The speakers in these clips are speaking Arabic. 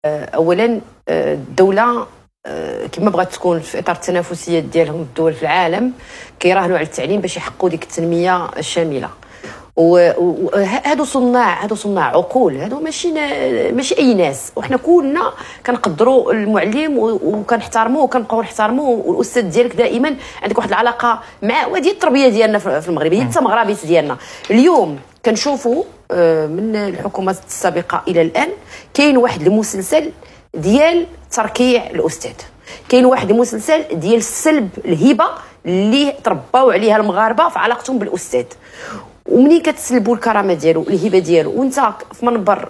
اولا الدوله كما بغات تكون في اطار التنافسيه ديالهم الدول في العالم كيراهنوا على التعليم باش يحققوا ديك التنميه الشامله. وهادو صناع عقول، هادو ماشي اي ناس، وحنا كلنا كنقدروا المعلم وكنحترموه وكنبقاو نحترموه، والاستاذ ديالك دائما عندك واحد العلاقه مع ودي التربيه ديالنا في المغرب، هي التمغربيت ديالنا. اليوم كنشوفوا من الحكومات السابقه الى الان كاين واحد المسلسل ديال تركيع الاستاذ، كاين واحد المسلسل ديال سلب الهبه اللي ترباو عليها المغاربه في علاقتهم بالاستاذ. ومنين كتسلبوا الكرامه ديالو الهبه ديالو وانت في منبر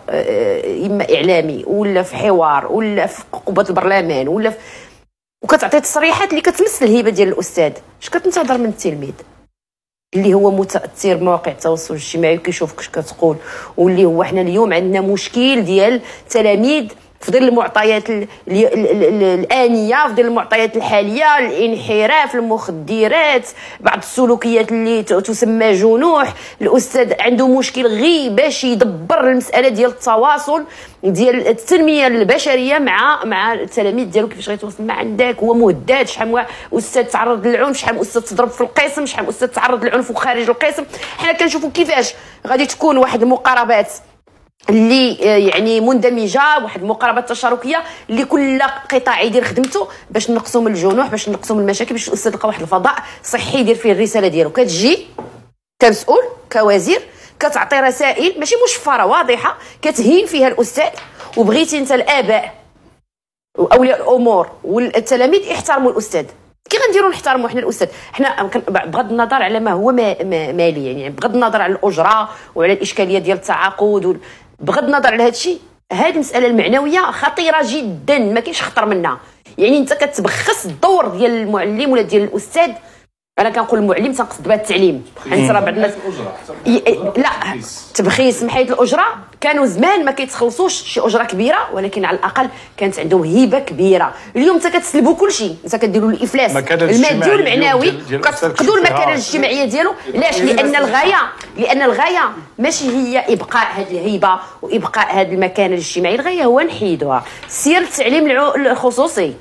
اما اعلامي ولا في حوار ولا في قبه البرلمان ولا وكتعطي تصريحات اللي كتمس الهبه ديال الاستاذ، اش كتنتظر من التلميذ اللي هو متاثر بمواقع التواصل الاجتماعي وكيشوفك اش كتقول؟ واللي هو حنا اليوم عندنا مشكل ديال تلاميذ في ظل المعطيات الآنية، في ظل المعطيات الحالية، الانحراف، المخدرات، بعض السلوكيات اللي تسمى جنوح. الأستاذ عنده مشكل غير باش يدبر المسألة ديال التواصل ديال التنمية البشرية مع التلاميذ ديالو، كيفاش غيتواصل مع عندك. هو مهدد، شحال أستاذ تعرض للعنف، شحال أستاذ تضرب في القسم، شحال أستاذ تعرض للعنف وخارج القسم. حنا كنشوفوا كيفاش غادي تكون واحد المقاربات اللي يعني مندمجه، واحد المقاربات تشاركيه اللي كل قطاع يدير خدمته باش نقصوا من الجنوح، باش نقصوا من المشاكل، باش الاستاذ يلقى واحد الفضاء صحي يدير فيه الرساله ديالو. كتجي كمسؤول كوزير كتعطي رسائل ماشي مشفره واضحه كتهين فيها الاستاذ، وبغيتي انت الاباء واولياء الامور والتلاميذ يحترموا الاستاذ. كي غنديروا نحترموا حنا الاستاذ؟ حنا بغض النظر على ما هو مالي، يعني بغض النظر على الاجره وعلى الاشكاليه ديال التعاقد، بغض النظر على هذا الشيء، هذه المساله المعنويه خطيره جدا، ما كاينش خطر منها. يعني انت كتبخس الدور ديال المعلم ولا ديال الاستاذ. انا كنقول المعلم تنقصد بها التعليم، حيت راه بعض الناس لا تبخيس من حيث الاجره. كانوا زمان ما كيتخلصوش شي اجره كبيره، ولكن على الاقل كانت عندهم هبه كبيره. اليوم انت كتسلبوا كل شيء، انت كديروا الافلاس المادي والمعنوي، كتفقدوا المكانه الاجتماعيه ديالو. علاش؟ لان الغايه ماشي هي ابقاء هذه الهيبه وابقاء هذه المكانه الاجتماعيه، الغايه هو نحيدوها. سير التعليم الخصوصي،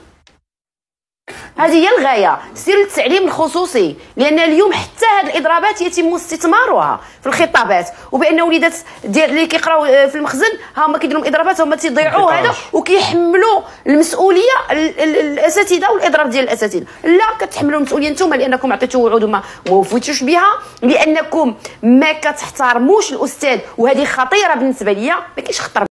هذه هي الغايه، سير التعليم الخصوصي. لان اليوم حتى هذه الاضرابات يتم استثمارها في الخطابات، وبان وليدات ديال اللي كيقراو في المخزن هما كيديروا اضرابات، هما تيضيعوا هذا وكيحملوا المسؤوليه الاساتذه والاضراب ديال الاساتذه. لا، كتحملوا المسؤوليه نتوما لانكم عطيتوا وعود وما وفيتوش بها، لانكم ما كتحترموش الاستاذ. وهذه خطيره بالنسبه ليا، ما كاينش خطر